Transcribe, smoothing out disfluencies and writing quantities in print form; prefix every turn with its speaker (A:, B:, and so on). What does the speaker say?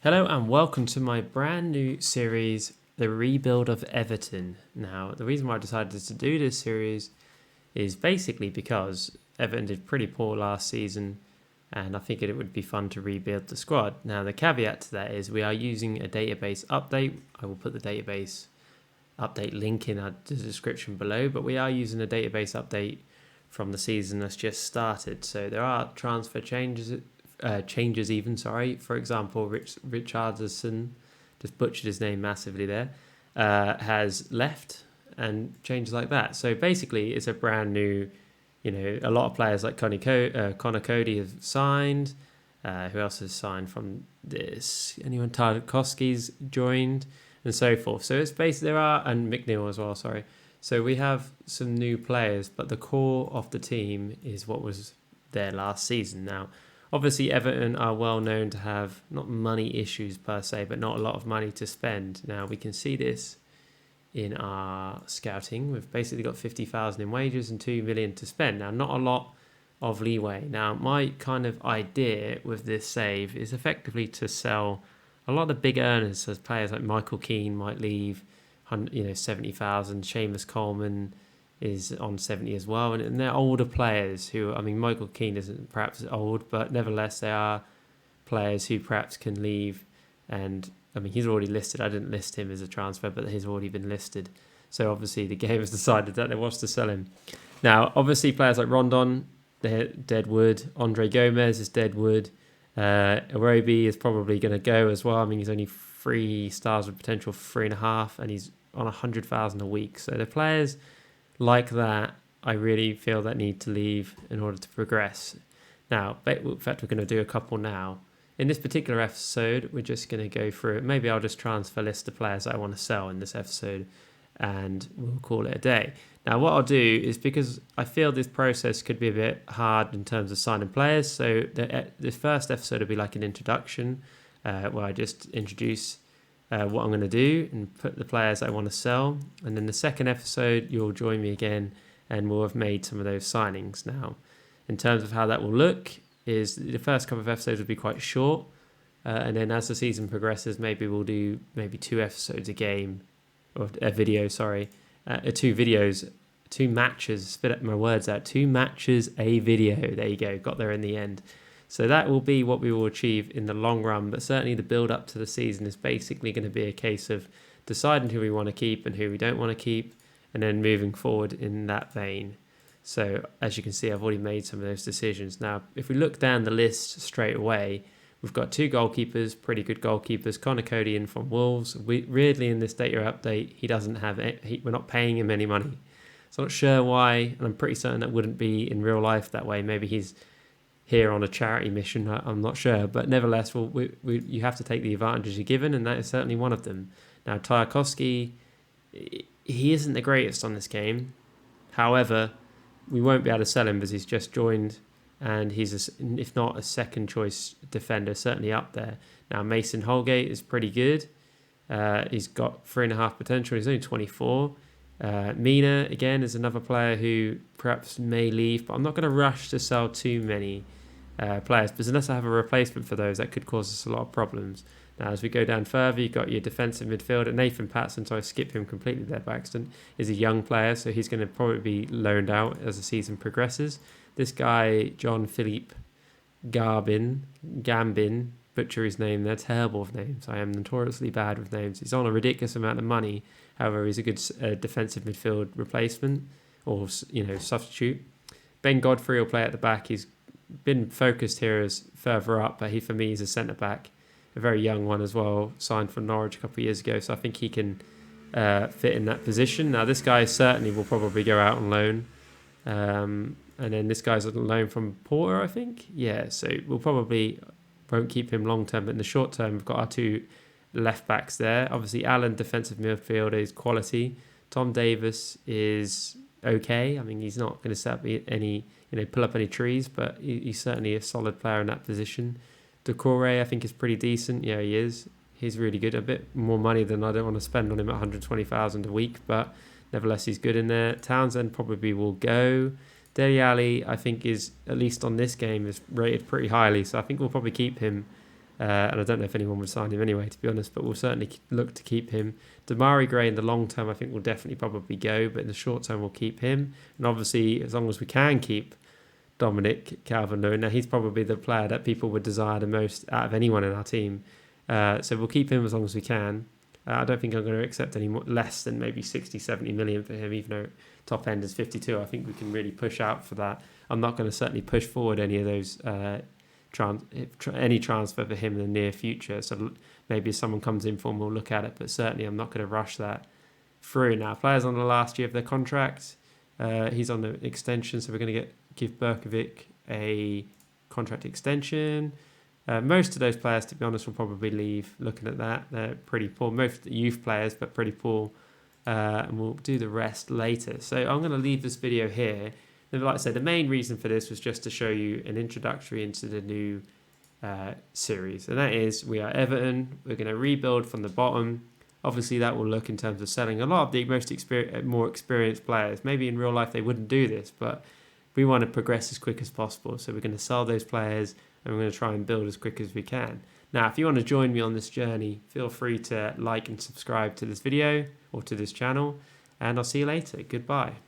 A: Hello and welcome to my brand new series, The Rebuild of Everton. Now, the reason why I decided to do this series is basically because Everton did pretty poor last season and I figured it would be fun to rebuild the squad. Now, the caveat to that is we are using a database update. I will put the database update link in the description below, but we are using a database update from the season that's just started. So there are transfer changes even. For example, Richardson, just butchered his name massively there, has left and changes like that. So basically, it's a brand new. A lot of players like Connor Cody have signed. Who else has signed from this? Anyone? Tarkowski's joined and so forth. So it's basically and McNeil as well. Sorry. So we have some new players, but the core of the team is what was there last season. Now, obviously, Everton are well known to have not money issues per se, but not a lot of money to spend. Now, we can see this in our scouting. We've basically got 50,000 in wages and 2 million to spend. Now, not a lot of leeway. Now, my kind of idea with this save is effectively to sell a lot of the big earners, as players like Michael Keane might leave, 70,000. Seamus Coleman is on 70 as well, and they're older players who, Michael Keane isn't perhaps old, but nevertheless they are players who perhaps can leave. And he's already listed. I didn't list him as a transfer, but he's already been listed. So obviously the game has decided that they wants to sell him. Now, obviously players like Rondon, they're dead wood. Andre Gomez is dead wood. Iwobi is probably going to go as well. He's only 3 stars with potential 3.5, and he's on 100,000 a week. So the players like that, I really feel that need to leave in order to progress. Now, in fact, we're going to do a couple now. In this particular episode, we're just going to go through it. Maybe I'll just transfer list the players that I want to sell in this episode, and we'll call it a day. Now, what I'll do is, because I feel this process could be a bit hard in terms of signing players, so the first episode will be like an introduction, where I just introduce what I'm going to do and put the players I want to sell. And then the second episode, you'll join me again and we'll have made some of those signings. Now, in terms of how that will look, is the first couple of episodes will be quite short. And then as the season progresses, maybe we'll do 2 episodes a game, or a video, 2 videos, 2 matches, spit my words out, 2 matches, a video. There you go, got there in the end. So that will be what we will achieve in the long run, but certainly the build up to the season is basically going to be a case of deciding who we want to keep and who we don't want to keep, and then moving forward in that vein. So as you can see, I've already made some of those decisions. Now, if we look down the list straight away, we've got 2 goalkeepers, pretty good goalkeepers. Connor Cody in from Wolves. Weirdly, in this data update, he doesn't have we're not paying him any money. So I'm not sure why, and I'm pretty certain that wouldn't be in real life that way. Maybe he's here on a charity mission, I'm not sure, but nevertheless, you have to take the advantages you're given, and that is certainly one of them. Now, Tarkowski, he isn't the greatest on this game. However, we won't be able to sell him because he's just joined, and he's, if not a second choice defender, certainly up there. Now, Mason Holgate is pretty good. He's got 3.5 potential. He's only 24. Mina, again, is another player who perhaps may leave, but I'm not going to rush to sell too many players, because unless I have a replacement for those, that could cause us a lot of problems. Now, as we go down further, you've got your defensive midfielder, Nathan Patson, so I skipped him completely there by accident, is a young player, so he's going to probably be loaned out as the season progresses. This guy, John Philippe Gambin, butcher his name, they're terrible with names. I am notoriously bad with names. He's on a ridiculous amount of money. However, he's a good defensive midfield replacement or substitute. Ben Godfrey will play at the back. He's been focused here as further up, but for me, he's a centre back, a very young one as well, signed from Norwich a couple of years ago. So I think he can fit in that position. Now, this guy certainly will probably go out on loan. And then this guy's on loan from Porter, I think. Yeah, so we'll probably won't keep him long term, but in the short term, we've got our 2 left backs there. Obviously, Allen, defensive midfielder, is quality. Tom Davis is okay. He's not going to set up any, pull up any trees, but he's certainly a solid player in that position. Decore, I think, is pretty decent. Yeah, he is. He's really good. A bit more money than I don't want to spend on him at 120,000 a week, but nevertheless, he's good in there. Townsend probably will go. Dele Alli, I think, is, at least on this game, is rated pretty highly, so I think we'll probably keep him And I don't know if anyone would sign him anyway, to be honest, but we'll certainly look to keep him. Damari Gray in the long term, I think will definitely probably go, but in the short term, we'll keep him. And obviously, as long as we can keep Dominic Calvert-Lewin, now he's probably the player that people would desire the most out of anyone in our team. So we'll keep him as long as we can. I don't think I'm going to accept any more, less than maybe 60, 70 million for him, even though top end is 52. I think we can really push out for that. I'm not going to certainly push forward any of those any transfer for him in the near future. So maybe if someone comes in for him, we'll look at it. But certainly I'm not going to rush that through. Now, players on the last year of their contract. He's on the extension, so we're going to give Berkovic a contract extension. Most of those players, to be honest, will probably leave. Looking at that, they're pretty poor. Most youth players, but pretty poor. And we'll do the rest later. So I'm going to leave this video here. And like I said, the main reason for this was just to show you an introductory into the new series. And that is, we are Everton. We're going to rebuild from the bottom. Obviously, that will look in terms of selling a lot of the more experienced players. Maybe in real life they wouldn't do this, but we want to progress as quick as possible. So we're going to sell those players and we're going to try and build as quick as we can. Now, if you want to join me on this journey, feel free to like and subscribe to this video or to this channel. And I'll see you later. Goodbye.